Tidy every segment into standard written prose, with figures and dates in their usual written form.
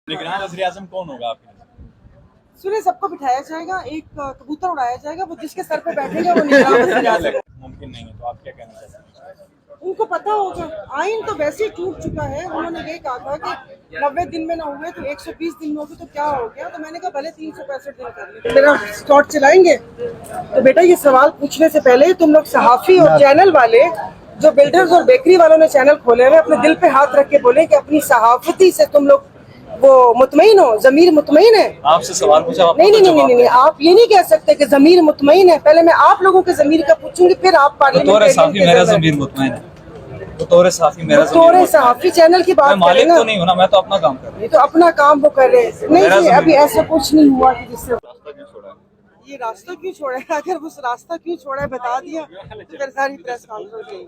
निगरान वज़ीर-ए-आज़म कौन होगा आपके नज़र? सुने सबको बिठाया जाएगा, एक कबूतर उड़ाया जाएगा, वो जिसके सर पे बैठेगा वो निगरान वज़ीर-ए-आज़म। मुमकिन नहीं है, तो आप क्या कहना चाहते हैं? उनको पता होगा, आइन तो वैसे ही टूट चुका है। उन्होंने ये कहा था कि 90 दिन में ना हुए तो 120 दिन में होगी, तो क्या हो गया? तो मैंने कहा भले 365 दिन कर ले। मेरा स्लॉट चलाएंगे तो बेटा ये सवाल पूछने से पहले तुम लोग सहाफ़ी और चैनल वाले, जो बिल्डर्स और बेकरी वालों ने चैनल खोले हुए, अपने दिल पे हाथ रख के बोले कि अपनी सहाफती से तुम लोग वो मुतमईन हो, ज़मीर मुतमईन है। आपसे सवाल पूछा, आप नहीं, आप ये नहीं कह सकते कि ज़मीर मुतमईन है। पहले मैं आप लोगों के ज़मीर का पूछूंगी, फिर आप तौरे सहाफ़ी चैनल की बात करें ना। तो नहीं होना, मैं तो अपना काम कर रहा हूं। तो अपना काम वो कर रहे हैं। नहीं जी, अभी ऐसा कुछ नहीं हुआ कि जिससे ये रास्ता क्यों छोड़ा है। अगर उस रास्ता क्यों छोड़ा है बता दिया तो फिर सारी प्रेस कॉन्फ्रेंस हुई।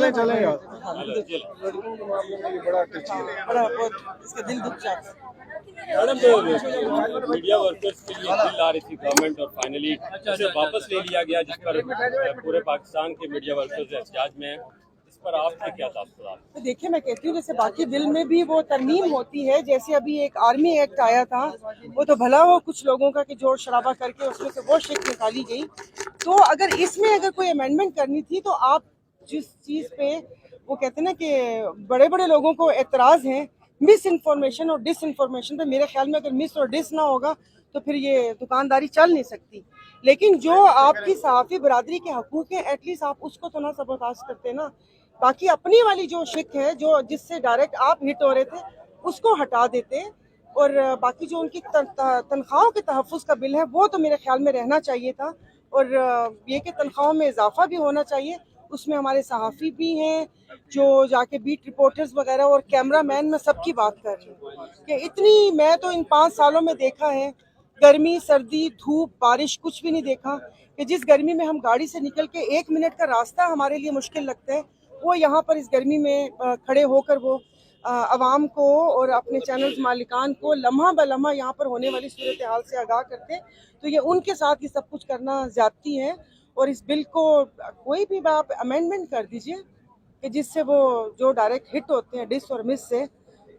चले यार, बड़ा बहुत इसका दिल दुख जाता है। मैडम, मीडिया वर्कर्स के लिए बिल आ रही थी गवर्नमेंट और फाइनली उसे वापस ले लिया गया, जिस पर पूरे पाकिस्तान के मीडिया वर्कर्स एहतजाज में हैं। इस पर आपके क्या तासुरात? तो देखिए, मैं कहती हूँ जैसे बाकी बिल में भी वो तरमीम होती है, जैसे अभी एक आर्मी एक्ट आया था, वो तो भला हो कुछ लोगों का कि जोर शराबा करके उसमें से वो शिक निकाली गई। तो अगर इसमें अगर कोई अमेंडमेंट करनी थी तो आप जिस चीज़ पे वो कहते हैं ना कि बड़े बड़े लोगों को एतराज़ हैं मिस इन्फॉर्मेशन और डिस इन्फॉर्मेशन पे, मेरे ख्याल में अगर मिस और डिस ना होगा तो फिर ये दुकानदारी चल नहीं सकती। लेकिन जो आपकी सहाफ़ी बरादरी के हकूक़ हैं, एटलीस्ट आप उसको तो ना सबरदाश करते ना। बाकी अपनी वाली जो शिक है, जो जिससे डायरेक्ट आप हिट हो रहे थे, उसको हटा देते। और बाकी जो उनकी तनख्वाहों के तहफ़्फ़ुज़ का बिल है वो तो मेरे ख्याल में रहना चाहिए था। और ये कि तनख्वाहों में इजाफा भी होना चाहिए। उसमें हमारे सहाफ़ी भी हैं जो जाके बीट रिपोर्टर्स वगैरह और कैमरा मैन, में सबकी बात कर रही हूँ कि इतनी, मैं तो इन 5 सालों में देखा है गर्मी सर्दी धूप बारिश कुछ भी नहीं देखा कि जिस गर्मी में हम गाड़ी से निकल के 1 मिनट का रास्ता हमारे लिए मुश्किल लगता है, वो यहाँ पर इस गर्मी में खड़े होकर वो आवाम को और अपने चैनल्स मालिकान को लम्हा ब लम्हा यहाँ पर होने वाली सूरत हाल से आगाह करते। तो ये उनके साथ ये सब कुछ करना ज़्यादती है। और इस बिल को कोई भी आप अमेंडमेंट कर दीजिए कि जिससे वो जो डायरेक्ट हिट होते हैं डिस और मिस से,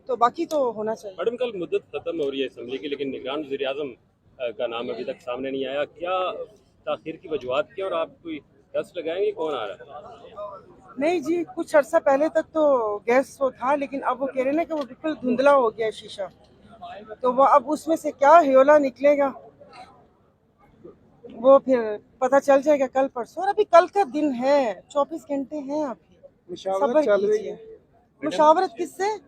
तो बाकी तो होना चाहिए। मैडम, कल मुद्दत खत्म हो रही है असम्बली की, लेकिन निगरान वज़ीर-ए-आज़म का नाम अभी तक सामने नहीं आया। क्या ताख़ीर की वजूहात क्या, और आप कोई दस्त लगाएंगे कौन आ रहा है? नहीं जी, कुछ अर्सा पहले तक तो गैस वो था, लेकिन अब वो कह रहे हैं कि वो बिल्कुल धुंधला हो गया है शीशा, तो वो अब उसमें से क्या ह्योला निकलेगा वो फिर पता चल जाएगा कल परसों। और अभी कल का दिन है, 24 घंटे हैं अभी, सब्र कीजिए। मुशावरत किससे?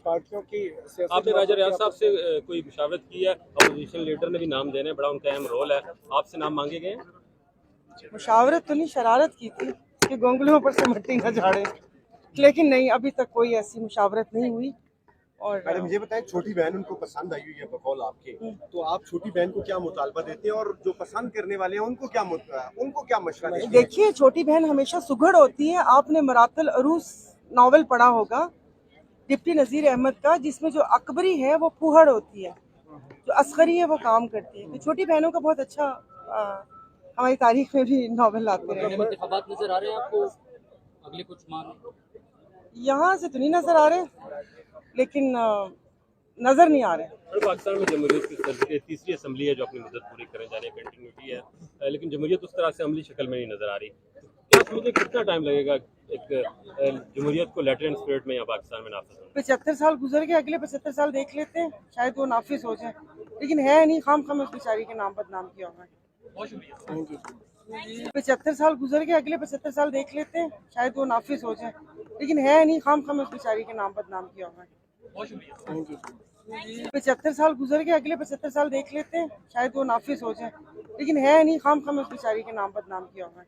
पार्टियों की। आपने राजा रियाज साहब से कोई मुशावरत की है? अपोजिशन लीडर ने भी नाम देने, बड़ा उनका अहम रोल है, आपसे नाम मांगे गए हैं? मुशावरत तो नहीं, शरारत की थी कि गोंगलुओं पर से मट्टी न झाड़े, लेकिन नहीं, अभी तक कोई ऐसी मुशावरत नहीं हुई। और मैडम ये बताएं, छोटी बहन उनको पसंद आई हुई है बकौल आपके, तो आप छोटी बहन को क्या मुतालबा देते हैं, और जो पसंद करने वाले हैं उनको क्या मशवरा देते हैं? देखिए, छोटी बहन हमेशा सुघड़ होती है। आपने मरातल अरूस नावल पढ़ा होगा डिप्टी नज़ीर अहमद का, जिसमें जो अकबरी है वो फूहड़ होती है, जो असगरी है वो काम करती है। तो छोटी बहनों का बहुत अच्छा हमारी तारीख में भी नावल आते रहे। नजर आ रहे हैं आपको अगले कुछ माह? यहाँ से तो नहीं नजर आ रहे, लेकिन नजर नहीं आ रहे। पाकिस्तान में जमहूरियत की तीसरी असम्बली है जो अपनी मुद्दत पूरी करने जा रही है, कंटिन्यूटी है, लेकिन जमहूरियत उस तरह से अमली शक्ल में नहीं नजर आ रही। क्या समझे कितना टाइम लगेगा एक जमहूरियत को लेटर एंड स्पिरिट में यहाँ पाकिस्तान में नाफिज होने? 75 साल गुजर गए, अगले 75 साल देख लेते हैं, शायद वो नाफिज हो जाए। लेकिन है नहीं, खाम उस बेचारी के नाम बदनाम किया होगा। 75 साल गुजर गए, अगले 75 साल देख लेते हैं, शायद वो नाफिज हो जाए। लेकिन है नहीं, खाम उस बेचारी के नाम बदनाम किया होगा। 75 साल गुजर गए, अगले 75 साल देख लेते हैं, शायद वो नाफिज हो जाए। लेकिन है नहीं, खाम उस बेचारी के नाम बदनाम किया होगा।